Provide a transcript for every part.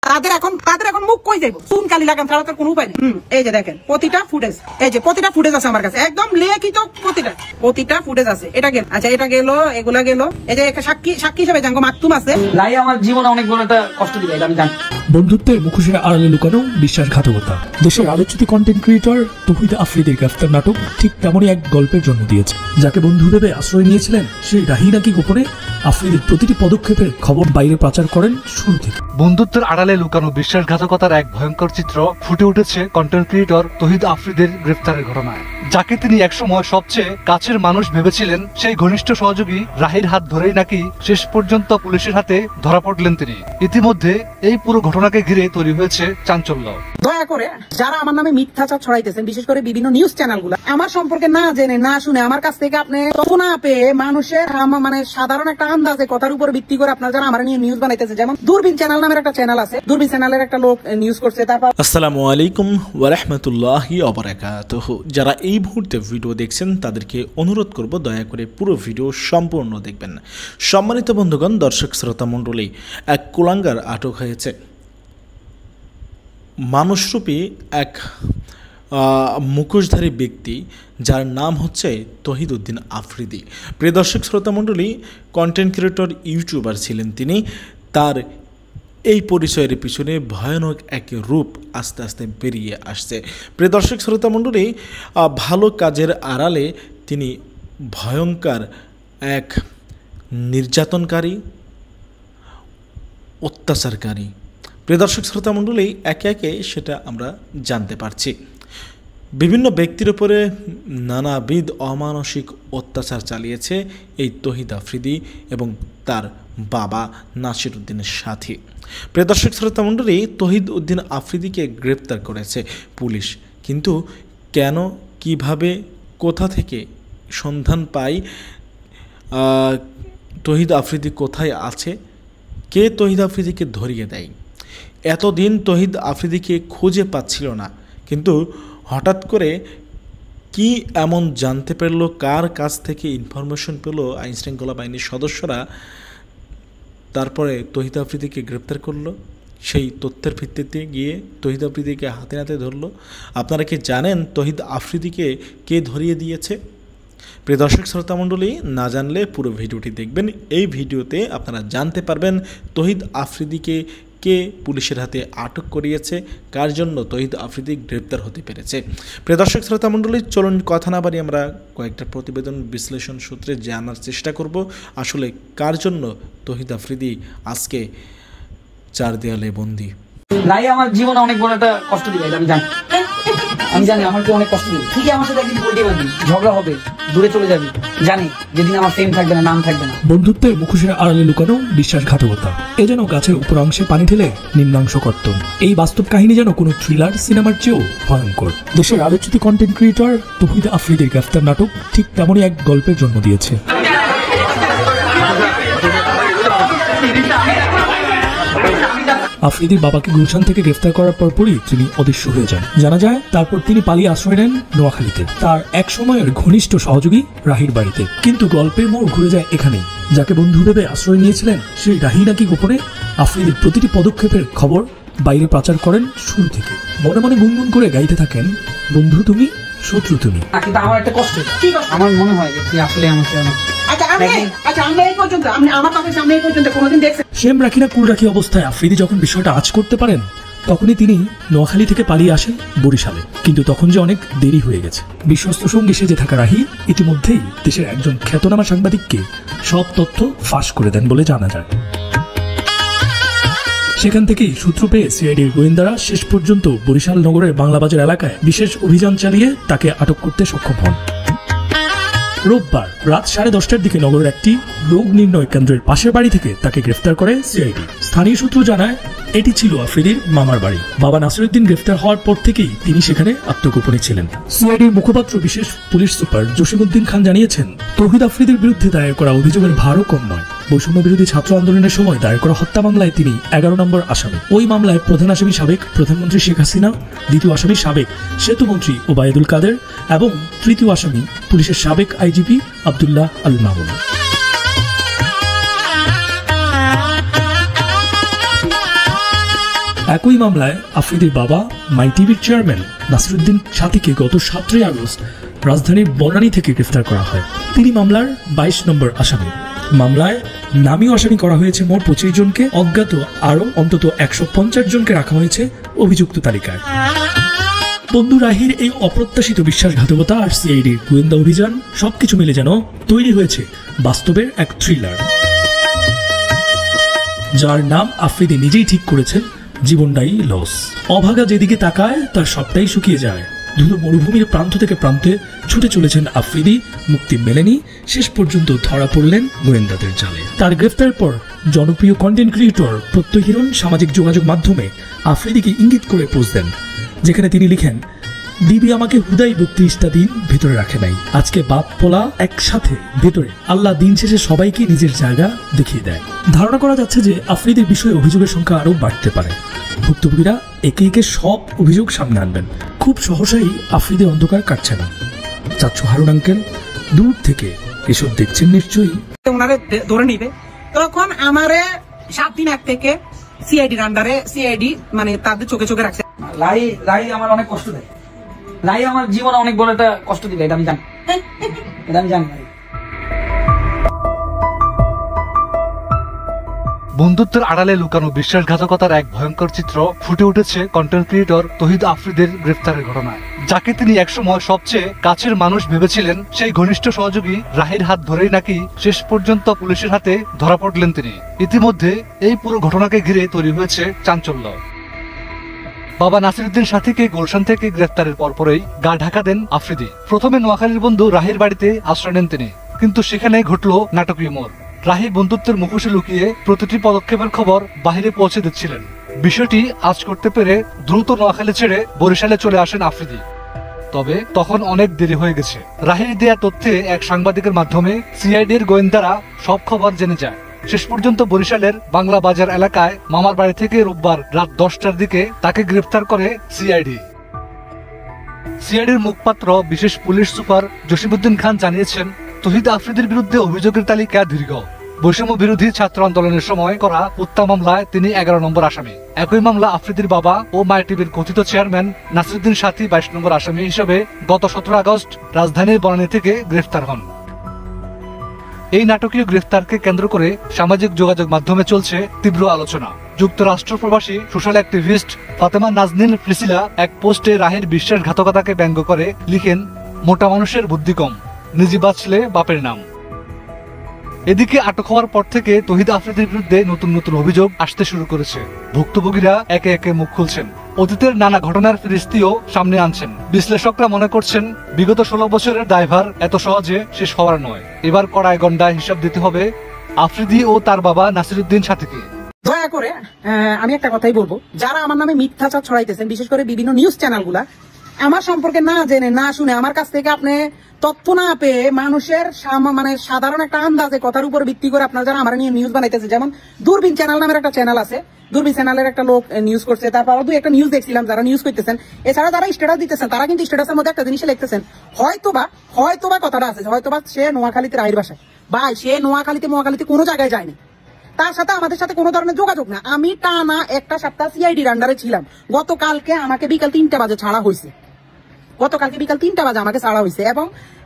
তাদের এখন মুখ কই যাইব, চুন কালি লাগান ছাড়া তো কোনো উপায় নেই। এই যে দেখেন প্রতিটা ফুটেজ, এই যে প্রতিটা ফুটেজ আছে আমার কাছে, একদম লিখিত প্রতিটা ফুটেজ আছে। এটা গেল, আচ্ছা এটা গেল, এগুলা গেল। এই যে একটা সাক্ষী হিসেবে জাঙ্গো মাকতুম আছে। লাই আমার জীবনে অনেক বড় একটা কষ্ট দিবে, আমি জানি। বন্ধুত্বের মুখোশের আড়ালে লুকানো বিশ্বাসঘাতকতা। দেশের আলোচিত কন্টেন্ট ক্রিয়েটর তৌহিদ আফ্রিদির গ্রেফতার নাটক ঠিক তেমনই এক গল্পের জন্ম দিয়েছে। যাকে বন্ধু ভেবে আশ্রয় নিয়েছিলেন সেই রাহি নাকি গোপনে আফ্রিদির প্রতিটি পদক্ষেপের খবর বাইরে পাচার করেন শুরু থেকে। বন্ধুত্বের আড়ালে লুকানো বিশ্বাসঘাতকতার এক ভয়ঙ্কর চিত্র ফুটে উঠেছে কন্টেন্ট ক্রিয়েটর তৌহিদ আফ্রিদির গ্রেফতারের ঘটনায়। যাকে তিনি একসময় সবচেয়ে কাছের মানুষ ভেবেছিলেন, সেই ঘনিষ্ঠ সহযোগী রাহির হাত ধরেই নাকি শেষ পর্যন্ত পুলিশের হাতে ধরা পড়লেন তিনি। ইতিমধ্যে এই পুরো ঘটনাকে ঘিরে তৈরি হয়েছে চাঞ্চল্য। দয়া করে যারা আমার নামে মিথ্যাচার ছড়াইতেছেন, বিশেষ করে বিভিন্ন নিউজ চ্যানেলগুলো, আমার সম্পর্কে না জেনে না শুনে আমার কাছ থেকে আপনি তথ্য না পেয়ে মানুষের মানে সাধারণ একটা আন্দাজে কথার উপর ভিত্তি করে আপনার যারা আমার নিয়ে নিউজ বানাইতেছে, যেমন দূরবীন চ্যানেল নামের একটা চ্যানেল আছে, দূরবীন চ্যানেলের একটা লোক নিউজ করছে। তারপর আসসালামু আলাইকুম ওয়া রাহমাতুল্লাহি ওয়া বারাকাতুহু। যারা এই মুহূর্তে ভিডিও দেখছেন তাদেরকে অনুরোধ করব দয়া করে পুরো ভিডিও সম্পূর্ণ দেখবেন। সম্মানিত বন্ধুগণ, দর্শক শ্রোতা মণ্ডলী, এক কুলাঙ্গার আটক হয়েছে। মানুষরূপী এক মুখোশধারী ব্যক্তি, যার নাম হচ্ছে তৌহিদ উদ্দিন আফ্রিদি। প্রিয় দর্শক শ্রোতা মণ্ডলী, কন্টেন্ট ক্রিয়েটর ইউটিউবার ছিলেন তিনি। তার এই পরিচয়ের পিছনে ভয়ানক এক রূপ আস্তে আস্তে বেরিয়ে আসছে। প্রিয় দর্শক শ্রোতা মণ্ডলী, ভালো কাজের আড়ালে তিনি ভয়ঙ্কর এক নির্যাতনকারী, অত্যাচারকারী। প্রিয় দর্শক শ্রোতা মণ্ডলী, একে একে সেটা আমরা জানতে পারছি। বিভিন্ন ব্যক্তির উপরে নানাবিধ অমানসিক অত্যাচার চালিয়েছে এই তৌহিদ আফ্রিদি এবং তার বাবা নাসির উদ্দিনের সাথী। প্রিয় দর্শক শ্রোতা মণ্ডলী, তৌহিদ উদ্দিন আফ্রিদিকে গ্রেপ্তার করেছে পুলিশ, কিন্তু কেন, কিভাবে, কোথা থেকে সন্ধান পায় তৌহিদ আফ্রিদি কোথায় আছে, কে তৌহিদ আফ্রিদিকে ধরিয়ে দেয়? এতদিন তৌহিদ আফ্রিদিকে খুঁজে পাচ্ছিল না, কিন্তু হঠাৎ করে কি এমন জানতে পারল, কার কাছ থেকে ইনফরমেশন পেল আইনশৃঙ্খলা বাহিনীর সদস্যরা, তারপরে তৌহিদ আফ্রিদিকে গ্রেপ্তার করলো। সেই তথ্যের ভিত্তিতে গিয়ে তৌহিদ আফ্রিদিকে হাতে নাতে ধরলো। আপনারা কি জানেন তৌহিদ আফ্রিদিকে কে ধরিয়ে দিয়েছে? প্রিয় দর্শক শ্রোতা মণ্ডলী, না জানলে পুরো ভিডিওটি দেখবেন। এই ভিডিওতে আপনারা জানতে পারবেন তৌহিদ আফ্রিদিকে কে পুলিশের হাতে আটক করিয়েছে, কার জন্য তৌহিদ আফ্রিদি গ্রেপ্তার হতে পেরেছে। প্রিয় দর্শক শ্রোতা মণ্ডলী, চলুন কথা না বাড়ি আমরা কয়েকটা প্রতিবেদন বিশ্লেষণ সূত্রে জানার চেষ্টা করব আসলে কার জন্য তৌহিদ আফ্রিদি আজকে চার দেয়ালে বন্দী। লাই আমার জীবনে অনেক বড় একটা কষ্ট দিবে, আমি জানি আমাকে অনেক কষ্ট দিবে। ঠিকই আমার সাথে একদিন বলতে পারবি, ঝগড়া হবে, দূরে চলে যাবি, জানি যেদিন আমার ফেম থাকবে না, নাম থাকবে না। বন্ধুত্বের মুখোশের আড়ালে লুকানো বিশ্বাসঘাতকতা। এ যেন গাছের উপর অংশে পানি ঢেলে নিম্নাংশ কর্তন। এই বাস্তব কাহিনী যেন কোনো থ্রিলার সিনেমার চেয়েও ভয়ঙ্কর। দেশের আলোচিত কন্টেন্ট ক্রিয়েটর তৌহিদ আফ্রিদির গ্রেফতার নাটক ঠিক তেমনই এক গল্পের জন্ম দিয়েছে। আফ্রিদির বাবাকে গুলশান থেকে গ্রেফতার করার পরপরই তিনি অদৃশ্য হয়ে যান। জানা যায় তারপর তিনি পালিয়ে আশ্রয় নেন নোয়াখালীতে, তার এক সময়ের ঘনিষ্ঠ সহযোগী রাহির বাড়িতে। কিন্তু গল্পের মোড় ঘুরে যায় এখানেই। যাকে বন্ধু ভেবে আশ্রয় নিয়েছিলেন সেই রাহি নাকি গোপনে আফ্রিদির প্রতিটি পদক্ষেপের খবর বাইরে পাচার করেন শুরু থেকে। মনে মনে গুনগুন করে গাইতে থাকেন, বন্ধু তুমি, শত্রু তুমি। কিন্তু আমার একটা কষ্ট, আমার মনে হয় যে আসলে আমাকে সেম রাখি না কুল রাখি অবস্থায় আফ্রিদি যখন বিষয়টা আঁচ করতে পারেন, তখনই তিনি নোয়াখালী থেকে পালিয়ে আসেন বরিশালে। কিন্তু তখন যে অনেক দেরি হয়ে গেছে। বিশ্বস্ত সঙ্গী সেজে থাকা রাহি ইতিমধ্যেই দেশের একজন খ্যাতনামা সাংবাদিককে সব তথ্য ফাঁস করে দেন বলে জানা যায়। সেখান থেকেই সূত্র পেয়ে সিআইডির গোয়েন্দারা শেষ পর্যন্ত বরিশাল নগরের বাংলাবাজার এলাকায় বিশেষ অভিযান চালিয়ে তাকে আটক করতে সক্ষম হন। রোববার রাত 10:30টার দিকে নগরের একটি রোগ নির্ণয় কেন্দ্রের পাশের বাড়ি থেকে তাকে গ্রেফতার করে সিআইডি। স্থানীয় সূত্র জানায় এটি ছিল আফ্রিদির মামার বাড়ি। বাবা নাসিরউদ্দিন গ্রেফতার হওয়ার পর থেকেই তিনি সেখানে আত্মগোপনে ছিলেন। সিআইডির মুখপাত্র বিশেষ পুলিশ সুপার জসিমউদ্দিন খান জানিয়েছেন, তৌহিদ আফ্রিদির বিরুদ্ধে দায়ের করা অভিযোগের ভারও কম নয়। বৈষম্য বিরোধী ছাত্র আন্দোলনের সময় দায়ের করা হত্যা মামলায় তিনি 11 নম্বর আসামি। ওই মামলায় প্রধান আসামি সাবেক প্রধানমন্ত্রী শেখ হাসিনা, দ্বিতীয় আসামি সাবেক সেতুমন্ত্রী ওবায়দুল কাদের এবং তৃতীয় আসামি পুলিশের সাবেক আইজিপি আব্দুল্লাহ আল মামুন। একই মামলায় আফ্রিদির বাবা মাই টিভির চেয়ারম্যান নাসিরুদ্দিন সাথীকে গত 17 আগস্ট রাজধানীর বনানী থেকে গ্রেফতার করা হয়। তিনি মামলার 22 নম্বর আসামি। মামলায় নামীয় আসামি করা হয়েছে মোট 25 জনকে, অজ্ঞাত আরও অন্তত 150 জনকে রাখা হয়েছে অভিযুক্ত তালিকায়। বন্ধু রাহির এই অপ্রত্যাশিত বিশ্বাসঘাতকতা আর সিআইডির গোয়েন্দা অভিযান সবকিছু মিলে যেন তৈরি হয়েছে বাস্তবের এক থ্রিলার, যার নাম আফ্রিদি নিজেই ঠিক করেছেন জীবনটাই লস। অভাগা যেদিকে তাকায় তার সবটাই শুকিয়ে যায়। ধুলো মরুভূমির প্রান্ত থেকে প্রান্তে ছুটে চলেছেন আফ্রিদি, মুক্তি মেলেনি, শেষ পর্যন্ত ধরা পড়লেন গোয়েন্দাদের জালে। তার গ্রেফতারের পর জনপ্রিয় কন্টেন্ট ক্রিয়েটর প্রত্যয় হিরণ সামাজিক যোগাযোগ মাধ্যমে আফ্রিদিকে ইঙ্গিত করে পোস্ট দেন, যেখানে তিনি লিখেন, দিবি আমাকে হুদাই 32টা দিন ভেতরে রাখে নাই, আজকে বাপ পোলা একসাথে ভেতরে, আল্লাহ দিন শেষে সবাইকে নিজের জায়গা দেখিয়ে দেয়। ধারণা করা যাচ্ছে যে আফ্রিদির বিষয়ে অভিযোগের সংখ্যা আরও বাড়তে পারে। ভুক্তভোগীরা একে একে সব অভিযোগ সামনে আনবেন। খুব সহসাই আফ্রিদির অন্ধকার কাটছে না। চাচ্ছু হারুন আঙ্কেল দূর থেকে এসব দেখছেন নিশ্চয়ই। ওনারে ধরে নিবে, তখন আমারে 7 দিন আগ থেকে সিআইডির আন্ডারে সিআইডি মানে তাদের চোখে চোখে রাখছে। লাই আমার অনেক কষ্ট দেয়, লাই আমার জীবনে অনেক বড় একটা কষ্ট দিবে, এটা আমি জানি, এটা আমি জানি। বন্ধুত্বের আড়ালে লুকানো বিশ্বাসঘাতকতার এক ভয়ঙ্কর চিত্র ফুটে উঠেছে কন্টেন্ট ক্রিয়েটর তহিদ আফ্রিদের গ্রেফতারের ঘটনায়, যাকে তিনি একসময় সবচেয়ে কাছের মানুষ ভেবেছিলেন। সেই ঘনিষ্ঠ সহযোগী রাহির হাত ধরেই নাকি শেষ পর্যন্ত পুলিশের হাতে ধরা পড়লেন তিনি। ইতিমধ্যে এই পুরো ঘটনাকে ঘিরে তৈরি হয়েছে চাঞ্চল্য। বাবা নাসিরুদ্দিন সাথীকে গুলশান থেকে গ্রেফতারের পরপরই গা ঢাকা দেন আফ্রিদি। প্রথমে নোয়াখালীর বন্ধু রাহির বাড়িতে আশ্রয় নেন তিনি, কিন্তু সেখানে ঘটল নাটকীয় মোড়। রাহি বন্ধুত্বের মুখোশে লুকিয়ে প্রতিটি পদক্ষেপের খবর বাহিরে পৌঁছে দিচ্ছিলেন। বিষয়টি আজ করতে পেরে দ্রুত নোয়াখালী ছেড়ে বরিশালে চলে আসেন আফ্রিদি। তবে তখন অনেক দেরি হয়ে গেছে। রাহির দেয়া তথ্যে এক সাংবাদিকের মাধ্যমে সিআইডির গোয়েন্দারা সব খবর জেনে যায়। শেষ পর্যন্ত বরিশালের বাংলা বাজার এলাকায় মামার বাড়ি থেকে রোববার রাত 10টার দিকে তাকে গ্রেফতার করে সিআইডি। সিআইডির মুখপাত্র বিশেষ পুলিশ সুপার জসিমউদ্দিন খান জানিয়েছেন, তহিদ আফ্রিদির বিরুদ্ধে অভিযোগের তালিকা দীর্ঘ। বৈষম্য বিরোধী ছাত্র আন্দোলনের সময় করা হত্যা মামলায় তিনি 11 নম্বর আসামি। একই মামলা আফ্রিদির বাবা ও মাই টিভির কথিত চেয়ারম্যান নাসিরুদ্দিন সাথী 22 নম্বর আসামি হিসেবে গত 17 আগস্ট রাজধানীর বনানী থেকে গ্রেফতার হন। এই নাটকীয় গ্রেফতারকে কেন্দ্র করে সামাজিক যোগাযোগ মাধ্যমে চলছে তীব্র আলোচনা। যুক্তরাষ্ট্র প্রবাসী social activist Fatema Nazneen Priscilla এক পোস্টে রাহির বিশ্বাসঘাতকতাকে ব্যঙ্গ করে লিখেন, মোটা মানুষের বুদ্ধি কম, নিজে বাঁচলে বাপের নাম। এদিকে আটক হওয়ার পর থেকে তহিদ আফ্রিদির বিরুদ্ধে নতুন নতুন অভিযোগ আসতে শুরু করেছে। ভুক্তভোগীরা একে একে মুখ খুলছেন, অতীতের নানা ঘটনার ফিরিস্তিও সামনে আনছেন। বিশ্লেষকরা মনে করছেন, বিগত 16 বছরের দায়ভার এত সহজে শেষ হওয়ার নয়। এবার কড়ায় গন্ডায় হিসাব দিতে হবে আফ্রিদি ও তার বাবা নাসিরুদ্দিন সাথীকে। দয়া করে আমি একটা কথাই বলবো, যারা আমার নামে মিথ্যাচার ছড়াইতেছেন, বিশেষ করে বিভিন্ন নিউজ চ্যানেলগুলা, আমার সম্পর্কে না জেনে না শুনে আমার কাছ থেকে আপনি তথ্য না পেয়ে মানুষের মানে সাধারণ একটা আন্দাজে কথার উপর ভিত্তি করে আপনারা যারা আমার নিয়ে নিউজ বানাইতেছে, যেমন দূরবীন চ্যানেল নামের একটা চ্যানেল আছে, দূরবীন চ্যানেলের একটা লোক নিউজ করছে, তারপর দুই একটা নিউজ দেখছিলাম যারা নিউজ করতেছেন। এছাড়া যারা স্ট্যাটাস দিতেছেন তারা কিন্তু স্ট্যাটাসের মধ্যে একটা জিনিস লিখতেছেন, হয়তোবা কথাটা আছে, হয়তোবা সে নোয়াখালীতে রাহির বাসায়, বা সে নোয়াখালীতে কোনো জায়গায় যায়নি, তার সাথে আমাদের সাথে কোনো ধরনের যোগাযোগ না। আমি টানা একটা সপ্তাহ সিআইডির আন্ডারে ছিলাম। গতকালকে আমাকে বিকাল 3টা বাজে ছাড়া হয়েছে,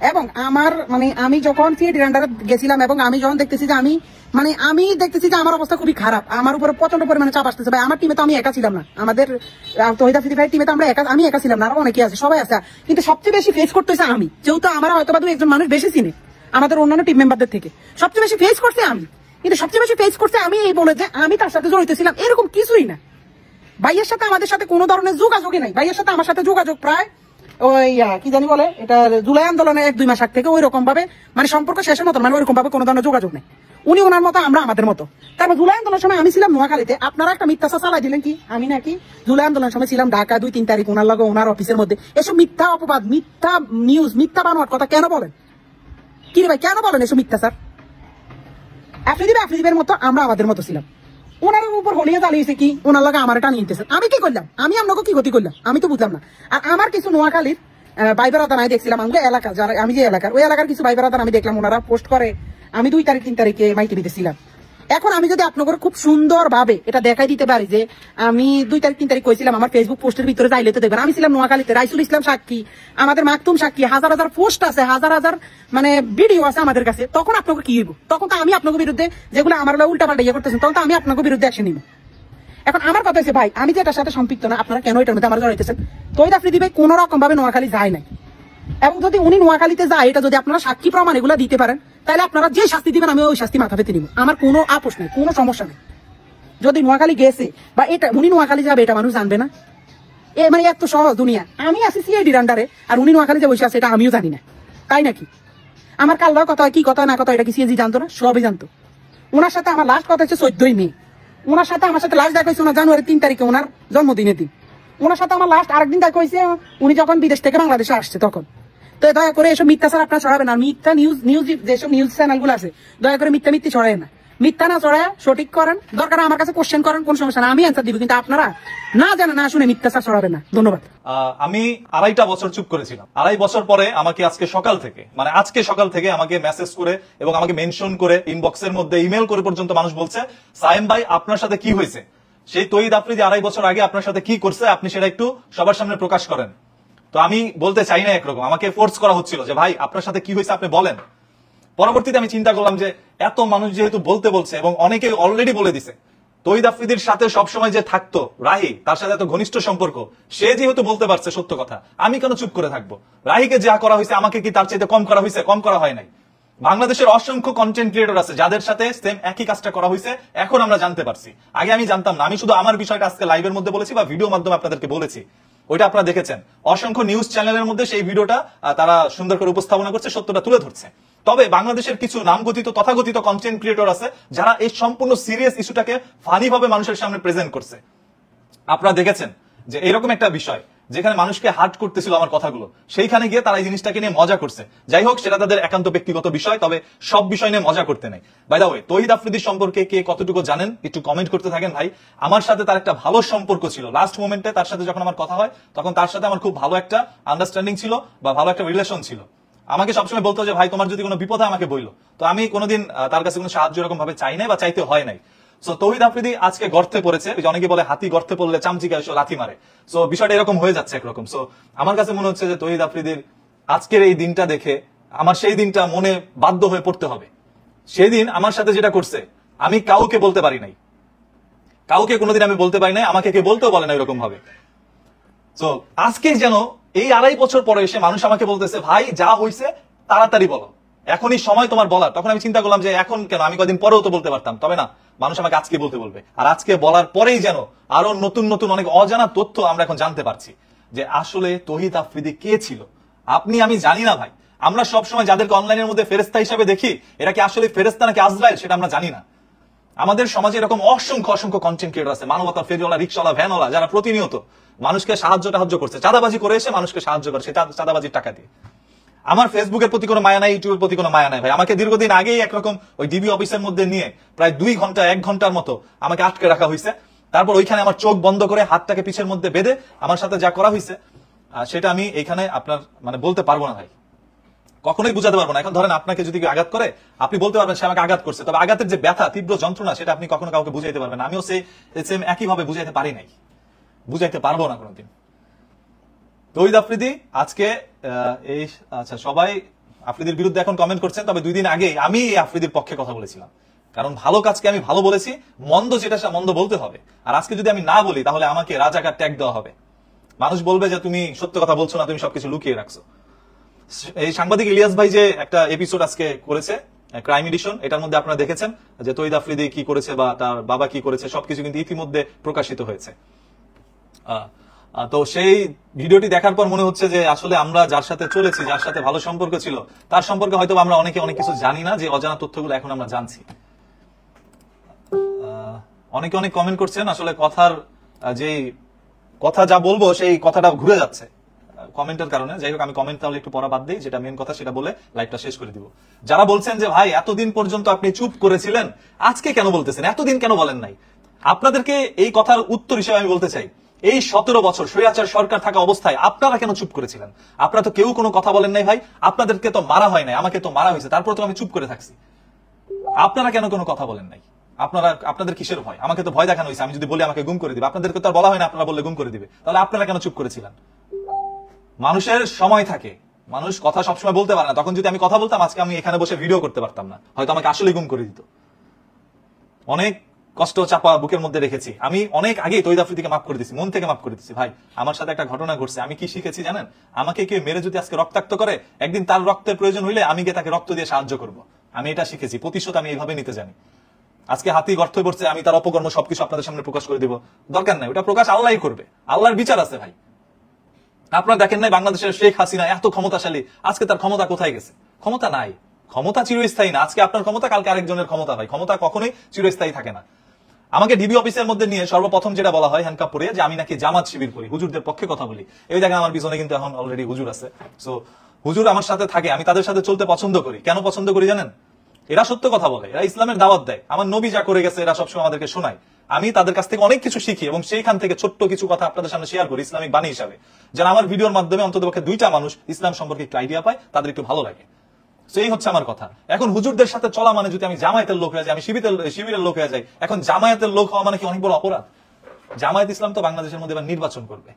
এবং আমার মানে আমি যখন সিআইডির আন্ডারে গেছিলাম এবং আমি যখন দেখতেছি যে আমি দেখতেছি যে আমার অবস্থা খুবই খারাপ, আমার উপরে প্রচন্ড পরিমাণে চাপ আসতেছে। ভাই আমার টিমে তো আমি একা ছিলাম না, আমাদের তহিদ আফ্রিদি ভাইয়ের টিমে তো আমি একা ছিলাম না, আরো অনেকে আছে, সবাই আছে, কিন্তু সবচেয়ে বেশি ফেস করতেছে আমি, যেহেতু আমার হয়তো বা একজন মানুষ বেশি চিনে আমাদের অন্যান্য টিম মেম্বারদের থেকে, সবচেয়ে বেশি ফেস করছে আমি। কিন্তু সবচেয়ে বেশি ফেস করছে আমি এই বলে যে আমি তার সাথে জড়িত ছিলাম, এরকম কিছুই না। ভাইয়ের সাথে আমাদের সাথে কোনো ধরনের যোগাযোগই নাই। ভাইয়ের সাথে আমার সাথে যোগাযোগ প্রায় ওই কি জানি বলে এটা জুলাই আন্দোলনের 1-2 মাস আগ থেকে ওই রকম ভাবে মানে সম্পর্ক শেষের মতো, মানে ওইরকম ভাবে কোনো ধরনের যোগাযোগ নেই। উনি ওনার মতো, আমরা আমাদের মতো। তারপর জুলাই আন্দোলনের সময় আমি ছিলাম নোয়াখালীতে, আপনারা একটা মিথ্যাচার চালাই দিলেন কি আমি নাকি জুলাই আন্দোলনের সময় ছিলাম ঢাকা 2-3 তারিখ ওনার লগে ওনার অফিসের মধ্যে। এসব মিথ্যা অপবাদ, মিথ্যা নিউজ, মিথ্যা বানোয়ার কথা কেন বলেন? কি রে ভাই, কেন বলেন এসব মিথ্যাচার? আফ্রিদিবের মতো আমরা আমাদের মতো ছিলাম। ওনার উপর হলিয়ে জ্বালিয়েছে কি, ওনার লগে আমার টানিয়ে নিতেছে। আমি কি করলাম? আমি আপনাকে কি ক্ষতি করলাম? আমি তো বুঝলাম না। আর আমার কিছু নোয়াখালীর ভাইবেরাদান আমি দেখছিলাম, আমাদের এলাকা যারা, আমি যে এলাকার, ওই এলাকার কিছু ভাইবেরাদান আমি দেখলাম ওনারা পোস্ট করে, আমি 2 তারিখ 3 তারিখে মাই টিভিতে ছিলাম। এখন আমি যদি আপনাকে খুব সুন্দর ভাবে এটা দেখাই দিতে পারি যে আমি 2 তারিখ 3 তারিখ কইছিলাম, আমার ফেসবুক পোস্টের ভিতরে যাইলে তো দেখবেন আমি ছিলাম নোয়াখালীতে, রাইসুল ইসলাম সাক্ষী, আমাদের মাকতুম সাক্ষী, হাজার হাজার পোস্ট আছে, হাজার হাজার মানে ভিডিও আছে আমাদের কাছে। তখন আপনাকে কি হইব? তখন তো আমি আপনাকে বিরুদ্ধে যেগুলো আমার উল্টা পাল্টা ইয়ে করতেছেন, তখন তো আমি আপনাকে বিরুদ্ধে অ্যাকশন নিব। এখন আমার কথা হচ্ছে ভাই, আমি যেটার সাথে সম্পৃক্ত না, আপনারা কেন এটার মধ্যে আমার জড়াইতেছেন? তহিদ আফ্রিদি ভাই কোন রকম ভাবে নোয়াখালী যায় নাই, এবং যদি উনি নোয়াখালীতে যায় এটা যদি আপনারা সাক্ষী প্রমাণ এগুলো দিতে পারেন, তাহলে আপনারা যে শাস্তি দিবেন আমি ওই শাস্তি মাথা পেতে নিব, আমার কোনো আপোষ নেই, কোনো সমস্যা নেই। যদি নোয়াখালী গেছে বা এটা উনি নোয়াখালী যাবে এটা মানুষ জানবে না? মানে এত সহজ দুনিয়া। আমি আছি সিআইডির আন্ডারে আর উনি নোয়াখালী যে বসে আছে এটা আমিও জানি না, তাই নাকি? আমার কালরাও কথা হয়, কি কথা না কথা এটা কি সিএজি জানতো না? সবই জানতো। ওনার সাথে আমার লাস্ট কথা হচ্ছে 14ই মে, ওনার সাথে আমার সাথে লাস্ট দেখা হয়েছে ওনার জানুয়ারি 3 তারিখে, ওনার জন্মদিনের দিন। ওনার সাথে আমার লাস্ট আরেকদিন দেখা হয়েছে উনি যখন বিদেশ থেকে বাংলাদেশে আসছে তখন। তো দয়া করে এসব মিথ্যা ছাড়া আপনারা ছড়াবেন না, মিথ্যা নিউজ যেসব নিউজ চ্যানেলগুলো আছে দয়া করে মিথ্যা ছড়ায় না, মিথ্যা না ছড়ায় সঠিক করেন, দরকার আমার কাছে কোশ্চেন করেন, কোন সমস্যা না, আমি অ্যান্সার দিব, কিন্তু আপনারা না জানে না শুনে মিথ্যা ছড়াবেন না। ধন্যবাদ। আমি 2.5 বছর চুপ করেছিলাম। 2.5 বছর পরে আমাকে আজকে সকাল থেকে আমাকে মেসেজ করে এবং আমাকে মেনশন করে ইনবক্সের মধ্যে ইমেল করে পর্যন্ত মানুষ বলছে, সায়েম ভাই আপনার সাথে কি হয়েছে? সেই তহিদ আফ্রিদি 2.5 বছর আগে আপনার সাথে কি করছে আপনি সেটা একটু সবার সামনে প্রকাশ করেন। তো আমি বলতে চাই না, একরকম আমাকে ফোর্স করা হচ্ছিল যে ভাই আপনার সাথে কি হয়েছে আপনি বলেন। পরবর্তীতে আমি চিন্তা করলাম যে এত মানুষ যেহেতু বলতে বলছে এবং অনেকে অলরেডি বলে দিছে, তহিদ আফ্রিদির সাথে সবসময় যে থাকতো রাহি, তার সাথে এত ঘনিষ্ঠ সম্পর্ক, সে যেহেতু বলতে পারছে সত্য কথা, আমি কেন চুপ করে থাকবো? রাহিকে যা করা হয়েছে আমাকে কি তার চাইতে কম করা হয়েছে? কম করা হয় নাই। বাংলাদেশের অসংখ্য কন্টেন্ট ক্রিয়েটর আছে যাদের সাথে সেম একই কাজটা করা হয়েছে, এখন আমরা জানতে পারছি, আগে আমি জানতাম না। আমি শুধু আমার বিষয়টা আজকে লাইভের মধ্যে বলেছি বা ভিডিও মাধ্যমে আপনাদেরকে বলেছি, ওইটা আপনারা দেখেছেন। অসংখ্য নিউজ চ্যানেলের মধ্যে সেই ভিডিওটা তারা সুন্দর করে উপস্থাপনা করছে, সত্যটা তুলে ধরছে। তবে বাংলাদেশের কিছু নামগঠিত তথাগঠিত কন্টেন্ট ক্রিয়েটর আছে যারা এই সম্পূর্ণ সিরিয়াস ইস্যুটাকে ফানি ভাবে মানুষের সামনে প্রেজেন্ট করছে। আপনারা দেখেছেন যে এরকম একটা বিষয় যেখানে মানুষকে হার্ট করতেছিল আমার কথাগুলো, সেইখানে গিয়ে তারা এই জিনিসটাকে নিয়ে মজা করছে। যাই হোক, সেটা তাদের একান্ত ব্যক্তিগত বিষয়, তবে সব বিষয় নিয়ে মজা করতে নেই। বাই দ্য ওয়ে, তহিদ আফ্রিদির সম্পর্কে কে কতটুকু জানেন একটু কমেন্ট করতে থাকেন ভাই। আমার সাথে তার একটা ভালো সম্পর্ক ছিল, লাস্ট মোমেন্টে তার সাথে যখন আমার কথা হয় তখন তার সাথে আমার খুব ভালো একটা আন্ডারস্ট্যান্ডিং ছিল বা ভালো একটা রিলেশন ছিল। আমাকে সবসময় বলতো যে ভাই তোমার যদি কোনো বিপদ হয় আমাকে বইলো। তো আমি কোনোদিন তার কাছে কোনো সাহায্য এরকম ভাবে চাই নাই বা চাইতে হয় নাই। সো তহিদ আফ্রিদি আজকে গর্তে পড়েছে, অনেকে বলে হাতি গর্তে পড়লে চামচিকা এসে লাথি মারে। সো বিষয়টা এরকম হয়ে যাচ্ছে একরকম। সো আমার কাছে মনে হচ্ছে যে তহিদ আফ্রিদির আজকের এই দিনটা দেখে আমার সেই দিনটা মনে বাধ্য হয়ে পড়তে হবে। সেই দিন আমার সাথে যেটা করছে আমি কাউকে বলতে পারি নাই, কাউকে কোনোদিন আমি বলতে পারি নাই, আমাকে কে বলতেও বলে না এরকম ভাবে। সো আজকে যেন এই 2.5 বছর পরে এসে মানুষ আমাকে বলতেছে ভাই যা হয়েছে তাড়াতাড়ি বলো, এখনই সময় তোমার বলার। তখন আমি চিন্তা করলাম যে এখন কেন, আমি কদিন পরেও তো বলতে পারতাম। তবে না, মানুষ আমাকে আজকে বলতে বলবে, আর আজকে বলার পরেই যেন আরো নতুন নতুন অনেক অজানা তথ্য আমরা এখন জানতে পারছি যে আসলে তহিদ আফ্রিদি কে ছিল। আপনি আমি জানি না ভাই, আমরা সবসময় যাদেরকে অনলাইনের মধ্যে ফেরেস্তা হিসেবে দেখি, এরা কি আসলে ফেরেস্তা নাকি আজরাইল সেটা আমরা জানি না। আমাদের সমাজে এরকম অসংখ্য কন্টেন্ট ক্রিয়েটর আছে, মানবতা ফেরিওয়ালা, রিক্সাওয়ালা, ভ্যানওয়ালা, যারা প্রতিনিয়ত মানুষকে সাহায্য করছে, চাঁদাবাজি করে এসে মানুষকে সাহায্য করে, সে চাঁদাবাজির টাকা দিয়ে। আমার ফেসবুকের প্রতি কোনো মায়া নাই, ইউটিউবের প্রতি কোনো মায়া নাই ভাই। আমাকে দীর্ঘদিন আগেই একরকম ওই ডিবি অফিসের মধ্যে নিয়ে প্রায় 2 ঘন্টা 1 ঘন্টার মতো আমাকে আটকে রাখা হয়েছে। তারপর ওইখানে আমার চোখ বন্ধ করে হাতটাকে পিছের মধ্যে বেঁধে আমার সাথে যা করা হয়েছে সেটা আমি এইখানে আপনার মানে বলতে পারবো না ভাই, কখনোই বুঝাতে পারবো না। এখন ধরেন আপনাকে যদি আঘাত করে আপনি বলতে পারবেন সে আমাকে আঘাত করছে, তবে আঘাতের যে ব্যথা, তীব্র যন্ত্রণা, সেটা আপনি কখনো কাউকে বুঝাইতে পারবেন না। আমিও সেম একইভাবে বুঝাইতে পারি নাই, বুঝাইতে পারবো না কোনোদিন। তহিদ আফ্রিদি আজকে এই আচ্ছা সবাই আফ্রিদির বিরুদ্ধে এখন কমেন্ট করছেন, তবে 2 দিন আগে আমি এই আফ্রিদির পক্ষে কথা বলেছিলাম, কারণ ভালো কাজকে আমি ভালো বলেছি, মন্দ যেটা মন্দ বলতে হবে। আর আজকে যদি আমি না বলি তাহলে আমাকে রাজাকার ট্যাগ দেওয়া হবে, মানুষ বলবে যে তুমি সত্য কথা বলছো না, তুমি সবকিছু লুকিয়ে রাখছো। এই সাংবাদিক ইলিয়াস ভাই যে একটা এপিসোড আজকে করেছে ক্রাইম এডিশন, এটার মধ্যে আপনারা দেখেছেন যে তহিদ আফ্রিদি কি করেছে বা তার বাবা কি করেছে, সবকিছু কিন্তু ইতিমধ্যে প্রকাশিত হয়েছে। তো সেই ভিডিওটি দেখার পর মনে হচ্ছে যে আসলে আমরা যার সাথে চলেছি, যার সাথে ভালো সম্পর্ক ছিল, তার সম্পর্কে হয়তো আমরা অনেকে অনেক কিছু জানি না, যে অজানা তথ্যগুলো এখন আমরা জানছি। অনেকে অনেক কমেন্ট করছেন, আসলে কথার যে কথা যা বলবো সেই কথাটা ঘুরে যাচ্ছে কমেন্টের কারণে। যাই হোক, আমি কমেন্ট তাহলে একটু পড়া বাদ দিই, যেটা মেন কথা সেটা বলে লাইভটা শেষ করে দিব। যারা বলছেন যে ভাই এতদিন পর্যন্ত আপনি চুপ করেছিলেন, আজকে কেন বলতেছেন, এতদিন কেন বলেন নাই, আপনাদেরকে এই কথার উত্তর হিসেবে আমি বলতে চাই, এই 17 বছর স্বৈরাচার সরকার থাকা অবস্থায় আপনারা কেন চুপ করেছিলেন? আপনারা তো কেউ কোনো কথা বলেন নাই ভাই, আপনাদেরকে তো মারা হয় নাই, আমাকে তো মারা হয়েছে, তারপর তো আমি চুপ করে থাকছি। আপনারা কেন কোনো কথা বলেন নাই? আপনাদের কিসের ভয়? আমাকে তো ভয় দেখানো হয়েছে, আমি যদি বলি আমাকে গুম করে দিবে। আপনাদেরকে তো আর বলা হয় না আপনারা বললে গুম করে দিবে, তাহলে আপনারা কেন চুপ করেছিলেন? মানুষের সময় থাকে, মানুষ কথা সবসময় বলতে পারে না। তখন যদি আমি কথা বলতাম, আজকে আমি এখানে বসে ভিডিও করতে পারতাম না, হয়তো আমাকে আসলে গুম করে দিত। অনেক কষ্ট চাপা বুকের মধ্যে রেখেছি। আমি অনেক আগেই তহিদ আফ্রিদিকে মাফ করে দিচ্ছি, মন থেকে মাফ করে দিচ্ছি। ভাই, আমার সাথে একটা ঘটনা ঘটছে, আমি কি শিখেছি জানেন? আমাকে কেউ মেরে যদি আজকে রক্তাক্ত করে, একদিন তার রক্তের প্রয়োজন হইলে আমি গিয়ে তাকে রক্ত দিয়ে সাহায্য করব। আমি এটা শিখেছি, প্রতিশোধ আমি এইভাবে নিতে জানি। আজকে হাতি গর্ত পড়ছে, আমি তার অপকর্ম সবকিছু আপনাদের সামনে প্রকাশ করে দিব, দরকার নাই। ওটা প্রকাশ আল্লাহই করবে, আল্লাহর বিচার আছে ভাই। আপনারা দেখেন নাই বাংলাদেশের শেখ হাসিনা এত ক্ষমতাশালী, আজকে তার ক্ষমতা কোথায় গেছে? ক্ষমতা নাই। ক্ষমতা চিরস্থায়ী না। আজকে আপনার ক্ষমতা, কালকে আরেকজনের ক্ষমতা। ভাই, ক্ষমতা কখনোই চিরস্থায়ী থাকে না। আমাকে ডিবি অফিসের মধ্যে নিয়ে সর্বপ্রথম যেটা বলা হয় হ্যান্ডকাপ পরে, যে আমি নাকি জামাত শিবির করি, হুজুরদের পক্ষে কথা বলি। এই দেখেন আমার পিছনে কিন্তু এখন অলরেডি হুজুর আছে। সো হুজুর আমার সাথে থাকে, আমি তাদের সাথে চলতে পছন্দ করি। কেন পছন্দ করি জানেন? এরা সত্য কথা বলে, এরা ইসলামের দাওয়াত দেয়। আমার নবী যা করে গেছে এরা সবসময় আমাদেরকে শোনায়। আমি তাদের কাছ থেকে অনেক কিছু শিখি এবং সেইখান থেকে ছোট্ট কিছু কথা আপনাদের সামনে শেয়ার করি ইসলামিক বাণী হিসাবে, যেন আমার ভিডিওর মাধ্যমে অন্ততপক্ষে 2টা মানুষ ইসলাম সম্পর্কে একটু আইডিয়া পায়, তাদের একটু ভালো লাগে। এই হচ্ছে আমার কথা। এখন হুজুরদের সাথে চলা মানে যদি আমি জামায়াতের লোক হয়ে যাই, আমি শিবিরের লোক হয়ে যাই, এখন জামায়াতের লোক হওয়া মানে কি অনেক বড় অপরাধ? জামায়াত ইসলাম তো বাংলাদেশের মধ্যে এবার নির্বাচন করবে,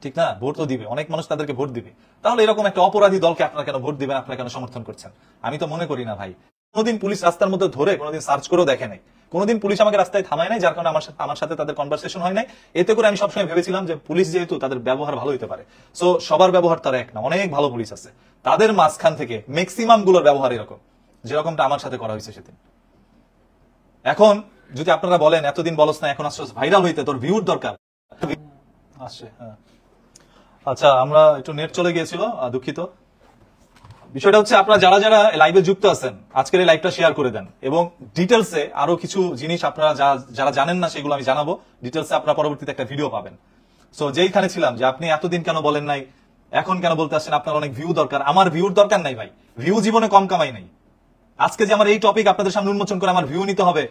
ঠিক না? ভোট তো দিবে, অনেক মানুষ তাদেরকে ভোট দিবে। তাহলে এরকম একটা অপরাধী দলকে আপনারা কেন ভোট দিবেন? আপনারা কেন সমর্থন করছেন? আমি তো মনে করি না ভাই। কোনোদিন পুলিশ রাস্তার মধ্যে ধরে কোনোদিন সার্চ করেও দেখে নাই, কোনোদিন পুলিশ আমাকে রাস্তায় থামায় নাই, যার কারণে আমার সাথে তাদের কনভারসেশন হয় নাই। এতে করে আমি সবসময় ভেবেছিলাম যে পুলিশ যেহেতু, তাদের ব্যবহার ভালো হতে পারে। সো সবার ব্যবহার তারা এক না, অনেক ভালো পুলিশ আছে। তাদের মাঝখান থেকে ম্যাক্সিমাম গুলোর ব্যবহার এরকম, যেরকমটা আমার সাথে করা হয়েছে সেদিন। এখন যদি আপনারা বলেন এতদিন বলস না, এখন আসলে ভাইরাল হইতে তোর ভিউর দরকার আসছে। আচ্ছা, আমরা একটু নেট চলে গিয়েছিল, দুঃখিত। বিষয়টা হচ্ছে, আপনারা যারা যারা লাইভে যুক্ত আছেন, আজকের এই লাইভটা শেয়ার করে দেন এবং ডিটেলসে আরো কিছু জিনিস আপনারা যারা জানেন না সেগুলো আমি জানাবো। ডিটেলসে আপনারা পরবর্তীতে একটা ভিডিও পাবেন। সো যেইখানে ছিলাম যে আপনি এতদিন কেন বলেন নাই, এখন কেন বলতে আসছেন আপনার অনেক ভিউ দরকার। আমার ভিউর দরকার নাই ভাই, ভিউ জীবনে কম কামাই নাই। আজকে যে আমার এই টপিক আপনাদের সামনে উন্মোচন করে আমার ভিউ নিতে হবে,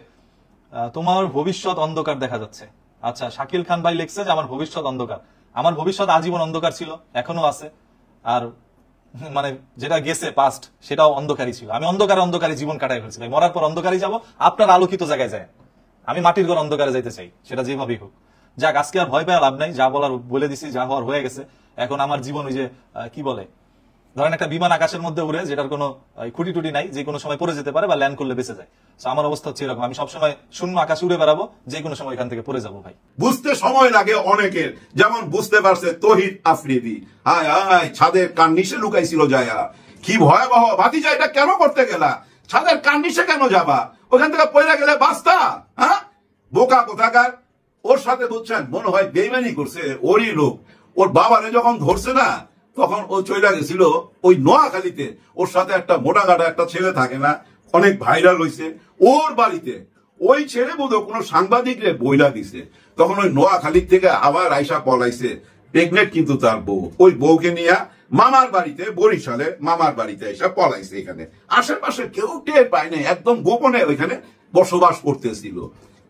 তোমার ভবিষ্যৎ অন্ধকার দেখা যাচ্ছে। আচ্ছা, শাকিল খান ভাই লিখছে যে আমার ভবিষ্যৎ অন্ধকার। আমার ভবিষ্যৎ আজীবন অন্ধকার ছিল, এখনো আছে। আর মানে যেটা গেছে পাস্ট, সেটাও অন্ধকারই ছিল। আমি অন্ধকারে জীবন কাটাই ফেলছি ভাই। মরার পর অন্ধকারই যাব, আপনার আলোকিত জায়গায় যায়। আমি মাটির ঘর অন্ধকারে যাইতে চাই, সেটা যেভাবেই হোক। যাক, আজকে আর ভয় পাওয়া লাভ নাই, যা বলার বলে দিছি, যা হওয়ার হয়ে গেছে। এখন আমার জীবন ওই যে কি বলে, ধরেন একটা বিমান আকাশের মধ্যে উড়ে, যেটার কোনো খুঁটি টুটি নাই, যে কোনো সময় পড়ে যেতে পারে বা ল্যান্ড করলে বেঁচে যায়। আমার অবস্থা হচ্ছে এরকম, আমি সবসময় শূন্য আকাশ উড়ে বেড়াবো, যে কোনো সময় এখান থেকে পড়ে যাবো ভাই। বুঝতে সময় লাগে অনেকের, যেমন বুঝতে পারছে তহিদ আফ্রিদি। হায় হায়, ছাদের কার্নিশে লুকাইছিল যায়া, কি ভয়াবহ। ভাতিজা, এটা কেন করতে গেলা? ছাদের কার্নিশে কেন যাবা? ওখান থেকে পয়লা গেলে বাস্তা। হ্যাঁ, বোকা কোথাকার। ওর সাথে বুঝছেন, মনে হয় বেইমানি করছে ওরই লোক। ওর বাবারে যখন ধরছে না, তখন ও চলে গেছিল ওই নোয়াখালীতে। ওর সাথে একটা মোটা গাটা একটা ছেলে থাকে না, অনেক ভাইরাল হয়েছে ওর বাড়িতে। ওই ছেলে বোধহয় কোনো সাংবাদিকরে বইলা দিছে, তখন ওই নোয়াখালীর থেকে আবার আইসা পলাইছে। প্রেগনেন্ট কিন্তু তার বউ। ওই বউকে নিয়ে মামার বাড়িতে, বরিশালে মামার বাড়িতে এসে পলাইছে। এখানে আশেপাশে কেউ টের পায় নাই, একদম গোপনে ওইখানে বসবাস করতেছিল।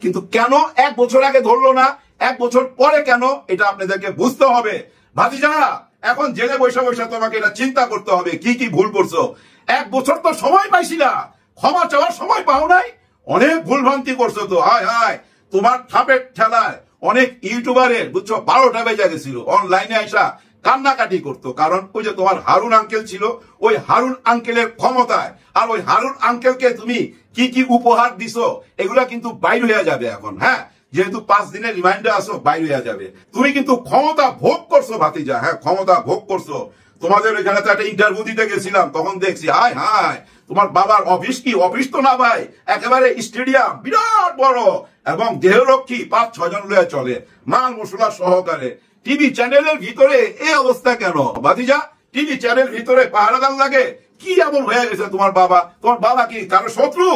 কিন্তু কেন 1 বছর আগে ধরলো না, 1 বছর পরে কেন, এটা আপনাদেরকে বুঝতে হবে। ভাতিজা, এখন জেলে বৈশা বৈশা তোমাকে এটা চিন্তা করতে হবে কি কি ভুল করছো। 1 বছর তো সময় পাইছি না, ক্ষমা চাওয়ার সময় পাও নাই। অনেক ভুলভ্রান্তি করছো তো। হায় হায়, তোমার ঠাপের ঠেলায় অনেক ইউটিউবারের বুঝছো 12টা বেজে গেছিল, অনলাইনে আইসা কান্নাকাটি করতো। কারণ ওই যে তোমার হারুন আঙ্কেল ছিল, ওই হারুন আঙ্কেলের ক্ষমতায়, আর ওই হারুন আঙ্কেলকে তুমি কি কি উপহার দিছো, এগুলা কিন্তু বাইর হয়ে যাবে এখন। হ্যাঁ, যেহেতু 5 দিনের রিমাইন্ডার আসো, বাইর হয়ে যাবে। তুমি কিন্তু ক্ষমতা ভোগ করছো ভাতিজা। হ্যাঁ, ক্ষমতা ভোগ করছো। তোমাদের ওইখানে তো একটা ইন্টারভিউ দিতে গেছিলাম, তখন দেখছি হায় হায়, তোমার বাবার অফিস কি অফিস তো না ভাই, একেবারে স্টেডিয়াম বিরাট বড়, এবং দেহরক্ষী 5-6 জন লয়ে চলে, মাল মশলা সহকারে। টিভি চ্যানেলের ভিতরে এই অবস্থা কেন ভাতিজা? টিভি চ্যানেল ভিতরে পাহারাদার লাগে, কি এমন হয়ে গেছে তোমার বাবা? তোমার বাবা কি কারো শত্রু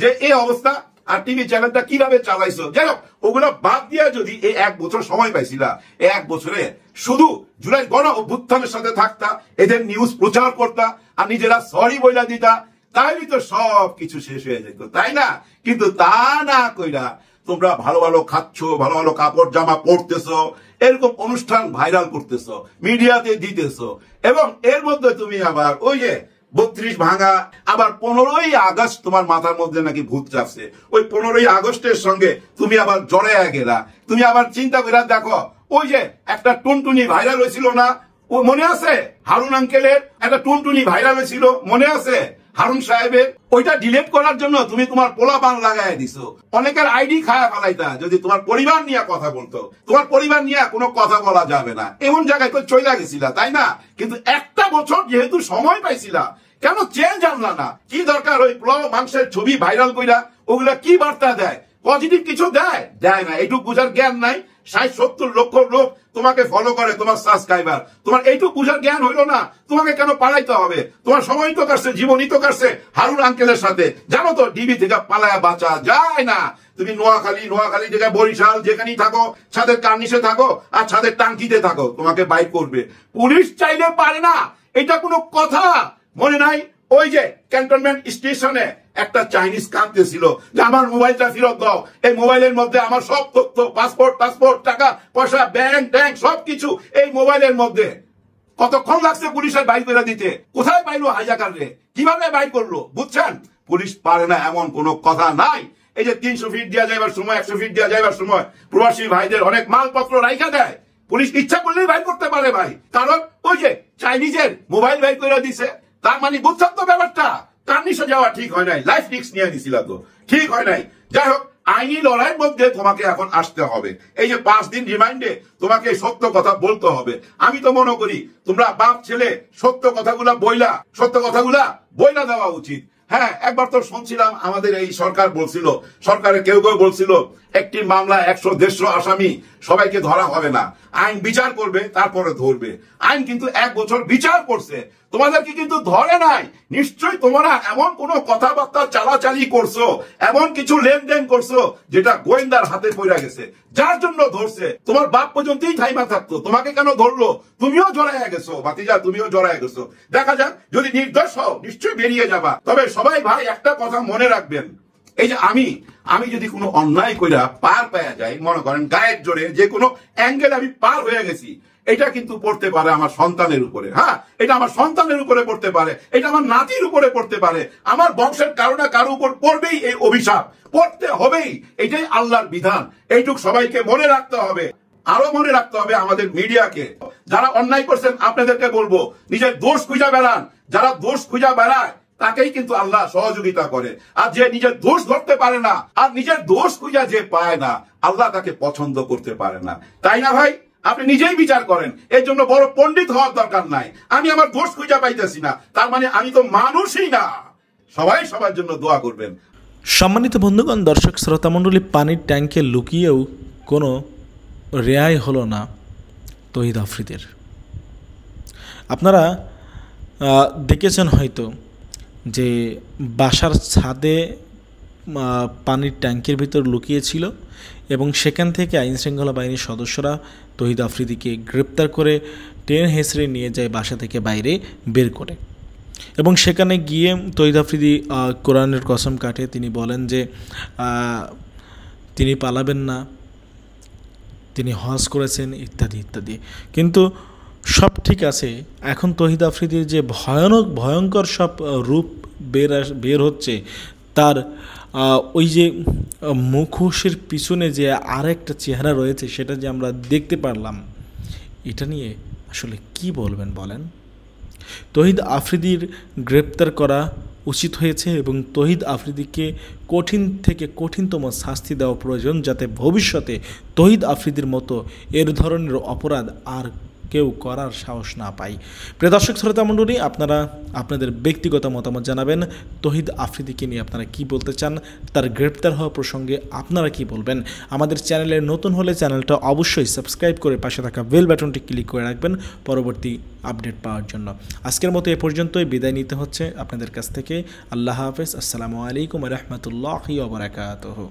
যে এই অবস্থা? আর টিভি চ্যানেলটা কিভাবে চালাইছো? যাই হোক, ওগুলো বাদ দিয়ে যদি এই 1 বছর সময় পাইছিলা, এই 1 বছরে শুধু জুলাই গণ অভ্যুত্থানের সাথে থাকতা, এদের নিউজ প্রচার করতা, আর নিজেরা সরি বইলা দিতা, তাইলে তো সব কিছু শেষ হয়ে যেত, তাই না? কিন্তু তা না কইরা তোমরা ভালো ভালো খাচ্ছ, ভালো ভালো কাপড় জামা পরতেছো, এরকম অনুষ্ঠান ভাইরাল করতেছো, মিডিয়াতে দিতেছো, এবং এর মধ্যে তুমি আবার ওই যে 32 ভাঙা, আবার 15ই আগস্ট তোমার মাথার মধ্যে নাকি ভূত চাপছে। ওই 15ই আগস্টের সঙ্গে তুমি আবার জড়াইয়া গেলা। তুমি আবার চিন্তা করে দেখো, ওই যে একটা টুনটুনি ভাইরাল হয়েছিল না, ও মনে আছে? হারুন আঙ্কেলের একটা টুনটুনি ভাইরাল হয়েছিল, মনে আছে? হারুন সাহেবের ওইটা ডিলিট করার জন্য তুমি তোমার পোলাপান লাগাই দিছো। অনেকের আইডি খায়া ফেলাইতা যদি তোমার পরিবার নিয়ে কথা বলতো। তোমার পরিবার নিয়ে কোনো কথা বলা যাবে না, এমন জায়গায় তো চলে গেছিলা, তাই না? কিন্তু একটা বছর যেহেতু সময় পাইছিলা, কেন চেঞ্জ আনলা না? কি দরকার ওই পোলাও মাংসের ছবি ভাইরাল কইরা? ওগুলা কি বার্তা দেয়? পজিটিভ কিছু দেয়? দেয় না। এইটুকু বুঝার জ্ঞান নাই। 60-70 লক্ষ লোক তোমাকে ফলো করে, তোমার সাবস্ক্রাইবার। তোমার এইটুকু বুঝার জ্ঞান হইলো না? তোমাকে কেন পালাইতে হবে? তোমার সময় তো কাটছে, জীবনই তো কাটছে হারুন আঙ্কেলের সাথে। জানো তো ডিবি থেকে পালায়া বাঁচা যায় না। তুমি নোয়াখালী থেকে বরিশাল যেখানেই থাকো, ছাদের কার্নিশে থাকো আর ছাদের টাঙ্কিতে থাকো, তোমাকে বাইক করবে। পুলিশ চাইলে পারে না, এটা কোনো কথা? মনে নাই ওই যে ক্যান্টনমেন্ট স্টেশনে একটা চাইনিজ কাঁদতেছিল যে আমার মোবাইলটা ফেরত দাও, এই মোবাইলের মধ্যে আমার সব তথ্য, পাসপোর্ট, টাকা পয়সা, ব্যাংক সবকিছু এই মোবাইলের মধ্যে। কতক্ষণ লাগছে পুলিশের বাইর করে দিতে? কোথায় পাইলো হাইজাকার রে? কিভাবে বাইর করলো? বুঝছেন? পুলিশ পারে না এমন কোনো কথা নাই। এই যে 300 ফিট দেওয়া যাইবার সময়, 100 ফিট দেওয়া যাইবার সময় প্রবাসী ভাইদের অনেক মালপত্র রাইখা দেয়। পুলিশ ইচ্ছা করলেই বাইর করতে পারে ভাই, কারণ ওই যে চাইনিজের মোবাইল বাইর করে দিছে। তার মানে বুঝছেন তো ব্যাপারটা? কার্নিশে যাওয়া ঠিক হয় নাই, লাইফ রিস্ক নিয়ে দিছিল তো, ঠিক হয় নাই। যাই হোক, আইনি লড়াইয়ের মধ্যে তোমাকে এখন আসতে হবে। এই যে 5 দিন রিমাইন্ডে তোমাকে সত্য কথা বলতে হবে। আমি তো মনে করি তোমরা বাপ ছেলে সত্য কথাগুলা বইলা দেওয়া উচিত। হ্যাঁ, একবার তো শুনছিলাম আমাদের এই সরকার বলছিল, সরকারের কেউ বলছিল একটি মামলা 100-150 আসামি, সবাইকে ধরা হবে না, আইন বিচার করবে তারপরে ধরবে। আইন কিন্তু 1 বছর বিচার করছে, তোমাদেরকে কিন্তু ধরে নাই। নিশ্চয়ই তোমরা এমন কোন কথাবার্তা চালাচালি করছো, এমন কিছু লেনদেন করছো যেটা গোয়েন্দার হাতে পড়ে গেছে, যার জন্য ধরছে। তোমার বাপ পর্যন্তই থাইমা থাকতো, তোমাকে কেন ধরলো? তুমিও জড়াইয়া গেছো ভাতিজা, তুমিও জড়াইয়া গেছো। দেখা যাক, যদি নির্দোষ হও নিশ্চয়ই বেরিয়ে যাবা। তবে সবাই ভাই একটা কথা মনে রাখবেন, এই যে আমি যদি কোনো অন্যায় কইরা পার পাওয়া যায়, মনে করেন গায়ের জোরে যে কোনো অ্যাঙ্গেল আমি পার হয়ে গেছি, এটা কিন্তু পড়তে পারে আমার সন্তানের উপরে। হ্যাঁ, এটা আমার সন্তানের উপরে পড়তে পারে, এটা আমার নাতির উপরে পড়তে পারে, আমার বংশের কারো না কারো উপর পড়বেই এই অভিশাপ, পড়তে হবেই। এটাই আল্লাহর বিধান, এইটুক সবাইকে মনে রাখতে হবে। আরো মনে রাখতে হবে আমাদের মিডিয়াকে, যারা অন্যায় করছেন আপনাদেরকে বলবো, নিজের দোষ খুঁজা বেড়ান। যারা দোষ খুঁজা বেড়ায় তাকেই কিন্তু আল্লাহ সহযোগিতা করে, আর যে নিজের দোষ ধরতে পারে না আর নিজের দোষ খুঁজা যে পায় না, আল্লাহ তাকে পছন্দ করতে পারে না। তাই না ভাই? আপনি নিজেই বিচার করেন। এর জন্য বড় পণ্ডিত হওয়ার দরকার নাই। আমি আমার দোষ খুঁজা পাইতেছি না, তার মানে আমি তো মানুষই না। সবাই সবার জন্য দোয়া করবেন। সম্মানিত বন্ধুগণ, দর্শক শ্রোতা মণ্ডলী, পানির ট্যাঙ্কে লুকিয়েও কোনো রেহাই হলো না তহিদ আফ্রিদির। আপনারা দেখেছেন হয়তো যে বাসার ছাদে পানির ট্যাঙ্কের ভিতর লুকিয়েছিল এবং সেখান থেকে আইনশৃঙ্খলা বাহিনীর সদস্যরা তহিদ আফ্রিদিকে গ্রেপ্তার করে টেনে হেঁচড়ে নিয়ে যায় বাসা থেকে বাইরে বের করে। এবং সেখানে গিয়ে তহিদ আফ্রিদি কোরআনের কসম কাটে, তিনি বলেন যে তিনি পালাবেন না, তিনি হজ করেছেন ইত্যাদি ইত্যাদি। কিন্তু সব ঠিক আছে, এখন তহিদ আফ্রিদির যে ভয়ঙ্কর সব রূপ বের হচ্ছে, তার ওই যে মুখোশের পিছনে যে আরেকটা চেহারা রয়েছে সেটা যে আমরা দেখতে পারলাম, এটা নিয়ে আসলে কি বলবেন বলেন? তহিদ আফ্রিদির গ্রেপ্তার করা উচিত হয়েছে এবং তহিদ আফ্রিদিকে কঠিন থেকে কঠিনতম শাস্তি দেওয়া প্রয়োজন, যাতে ভবিষ্যতে তহিদ আফ্রিদির মতো এর ধরনের অপরাধ আর কেউ করার সাহস না পায়। প্রিয় দর্শক শ্রোতা মণ্ডলী, আপনারা আপনাদের ব্যক্তিগত মতামত জানাবেন। তহিদ আফ্রিদিকে নিয়ে আপনারা কি বলতে চান? তার গ্রেপ্তার হওয়া প্রসঙ্গে আপনারা কি বলবেন? আমাদের চ্যানেলে নতুন হলে চ্যানেলটা অবশ্যই সাবস্ক্রাইব করে পাশে থাকা বেল বাটনটি ক্লিক করে রাখবেন পরবর্তী আপডেট পাওয়ার জন্য। আজকের মতো এ পর্যন্তই বিদায় নিতে হচ্ছে আপনাদের কাছ থেকে। আল্লাহ হাফেজ। আসসালামু আলাইকুম ওয়া রাহমাতুল্লাহি ওয়া বারাকাতুহু।